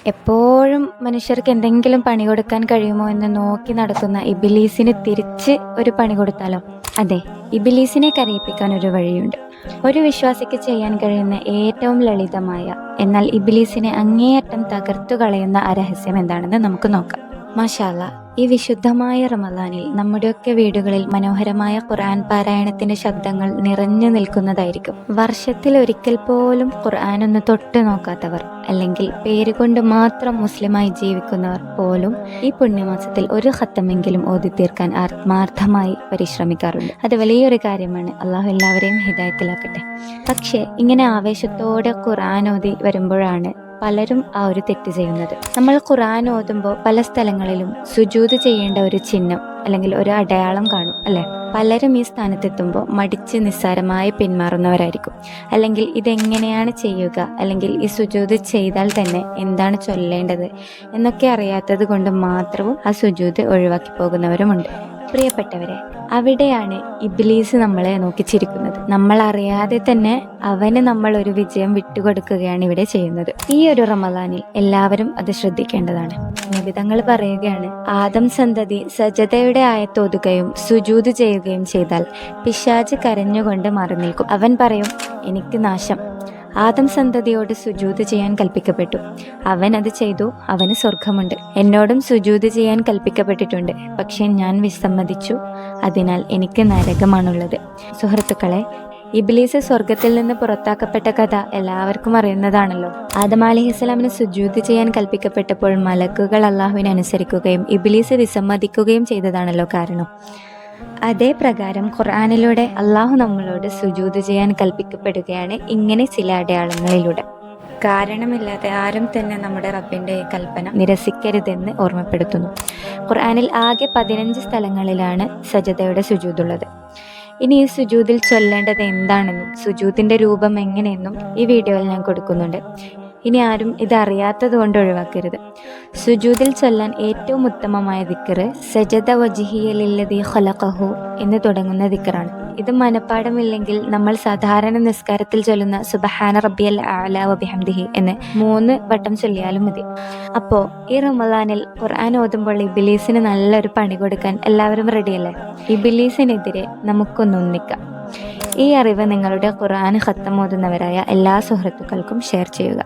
എപ്പോഴും മനുഷ്യർക്ക് എന്തെങ്കിലും പണി കൊടുക്കാൻ കഴിയുമോ എന്ന് നോക്കി നടക്കുന്ന ഇബിലീസിന് തിരിച്ച് ഒരു പണി കൊടുത്താലോ? അതെ, ഇബിലീസിനെ കരയിപ്പിക്കാൻ ഒരു വഴിയുണ്ട്. ഒരു വിശ്വാസിക്ക് ചെയ്യാൻ കഴിയുന്ന ഏറ്റവും ലളിതമായ എന്നാൽ ഇബിലീസിനെ അങ്ങേയറ്റം തകർത്തു കളയുന്ന ആ രഹസ്യം എന്താണെന്ന് നമുക്ക് നോക്കാം. മാഷാ അല്ലാ, ഈ വിശുദ്ധമായ റമദാനിൽ നമ്മുടെയൊക്കെ വീടുകളിൽ മനോഹരമായ ഖുർആൻ പാരായണത്തിന്റെ ശബ്ദങ്ങൾ നിറഞ്ഞു നിൽക്കുന്നതായിരിക്കും. വർഷത്തിൽ ഒരിക്കൽ പോലും ഖുർആൻ ഒന്ന് തൊട്ട് നോക്കാത്തവർ, അല്ലെങ്കിൽ പേരുകൊണ്ട് മാത്രം മുസ്ലിമായി ജീവിക്കുന്നവർ പോലും ഈ പുണ്യമാസത്തിൽ ഒരു ഖത്തമെങ്കിലും ഓതി തീർക്കാൻ ആത്മാർത്ഥമായി പരിശ്രമിക്കാറുണ്ട്. അത് വലിയൊരു കാര്യമാണ്. അള്ളാഹു എല്ലാവരെയും ഹിദായത്തിലാക്കട്ടെ. പക്ഷേ ഇങ്ങനെ ആവേശത്തോടെ ഖുർആൻ ഓതി വരുമ്പോഴാണ് പലരും ആ ഒരു തെറ്റ് ചെയ്യുന്നത്. നമ്മൾ ഖുർആൻ ഓതുമ്പോൾ പല സ്ഥലങ്ങളിലും സുജൂദ് ചെയ്യേണ്ട ഒരു ചിഹ്നം അല്ലെങ്കിൽ ഒരു അടയാളം കാണും, അല്ലെ? പലരും ഈ സ്ഥാനത്തെത്തുമ്പോൾ മടിച്ച് നിസ്സാരമായി പിന്മാറുന്നവരായിരിക്കും. അല്ലെങ്കിൽ ഇതെങ്ങനെയാണ് ചെയ്യുക, അല്ലെങ്കിൽ ഈ സുജൂദ് ചെയ്താൽ തന്നെ എന്താണ് ചൊല്ലേണ്ടത് എന്നൊക്കെ അറിയാത്തത് കൊണ്ട് മാത്രവും ആ സുജൂദ് ഒഴിവാക്കി പോകുന്നവരുമുണ്ട്. പ്രിയപ്പെട്ടവരെ, അവിടെയാണ് ഇബ്ലീസ് നമ്മളെ നോക്കി ചിരിക്കുന്നത്. നമ്മൾ അറിയാതെ തന്നെ അവന് നമ്മൾ ഒരു വിജയം വിട്ടുകൊടുക്കുകയാണ് ഇവിടെ ചെയ്യുന്നത്. ഈ ഒരു റമദാനിൽ എല്ലാവരും അത് ശ്രദ്ധിക്കേണ്ടതാണ്. നബിതങ്ങൾ പറയുകയാണ്, ആദം സന്തതി സജദയുടെ ആയത്തോതുകയും സുജൂദ് ചെയ്യുകയും ചെയ്താൽ പിശാച് കരഞ്ഞുകൊണ്ട് മാറി നിൽക്കും. അവൻ പറയും, എനിക്ക് നാശം. ആദം സന്തതിയോട് സുജൂദ് ചെയ്യാൻ കൽപ്പിക്കപ്പെട്ടു, അവൻ അത് ചെയ്തു, അവന് സ്വർഗമുണ്ട്. എന്നോടും സുജൂദ് ചെയ്യാൻ കൽപ്പിക്കപ്പെട്ടിട്ടുണ്ട്, പക്ഷെ ഞാൻ വിസമ്മതിച്ചു, അതിനാൽ എനിക്ക് നരകമാണുള്ളത്. സുഹൃത്തുക്കളെ, ഇബ്ലീസ് സ്വർഗത്തിൽ നിന്ന് പുറത്താക്കപ്പെട്ട കഥ എല്ലാവർക്കും അറിയുന്നതാണല്ലോ. ആദം അലൈഹിസ്സലാമിന് സുജൂദ് ചെയ്യാൻ കൽപ്പിക്കപ്പെട്ടപ്പോൾ മലക്കുകൾ അള്ളാഹുവിനെ അനുസരിക്കുകയും ഇബ്ലീസ് വിസമ്മതിക്കുകയും ചെയ്തതാണല്ലോ കാരണം. അതേ പ്രകാരം ഖുർആനിലൂടെ അള്ളാഹു നമ്മളോട് സുജൂദ് ചെയ്യാൻ കൽപ്പിക്കപ്പെടുകയാണ് ഇങ്ങനെ ചില അടയാളങ്ങളിലൂടെ. കാരണമില്ലാതെ ആരും തന്നെ നമ്മുടെ റബ്ബിൻ്റെ ഈ കൽപ്പന നിരസിക്കരുതെന്ന് ഓർമ്മപ്പെടുത്തുന്നു. ഖുർആനിൽ ആകെ 15 സ്ഥലങ്ങളിലാണ് സജദയുടെ സുജൂദുള്ളത്. ഇനി ഈ സുജൂദിൽ ചൊല്ലേണ്ടത് എന്താണെന്നും സുജൂദിന്റെ രൂപം എങ്ങനെയെന്നും ഈ വീഡിയോയിൽ ഞാൻ കൊടുക്കുന്നുണ്ട്. ഇനി ആരും ഇതറിയാത്തത് കൊണ്ട് ഒഴിവാക്കരുത്. സുജൂദിൽ ചൊല്ലാൻ ഏറ്റവും ഉത്തമമായ ദിക്റ് സജദ വജ്ഹിയ ലില്ലദീ ഖലഖഹു എന്ന് തുടങ്ങുന്ന ദിക്റാണ്. ഇത് മനപ്പാടമില്ലെങ്കിൽ നമ്മൾ സാധാരണ നിസ്കാരത്തിൽ ചൊല്ലുന്ന സുബ്ഹാന റബ്ബിയൽ അഅ്ലാ വബിഹംദിഹി എന്ന് 3 വട്ടം ചൊല്ലിയാലും മതി. അപ്പോൾ ഈ റമദാനിൽ ഖുർആൻ ഓതുമ്പോൾ ഇബ്ലീസിന് നല്ലൊരു പണി കൊടുക്കാൻ എല്ലാവരും റെഡിയല്ലേ? ഇബ്ലീസിനെതിരെ നമുക്കൊന്നൊന്നിക്കാം. ഈ അറിവ് നിങ്ങളുടെ ഖുർആൻ ഖത്തം ഓതുന്നവരായ എല്ലാ സുഹൃത്തുക്കൾക്കും ഷെയർ ചെയ്യുക.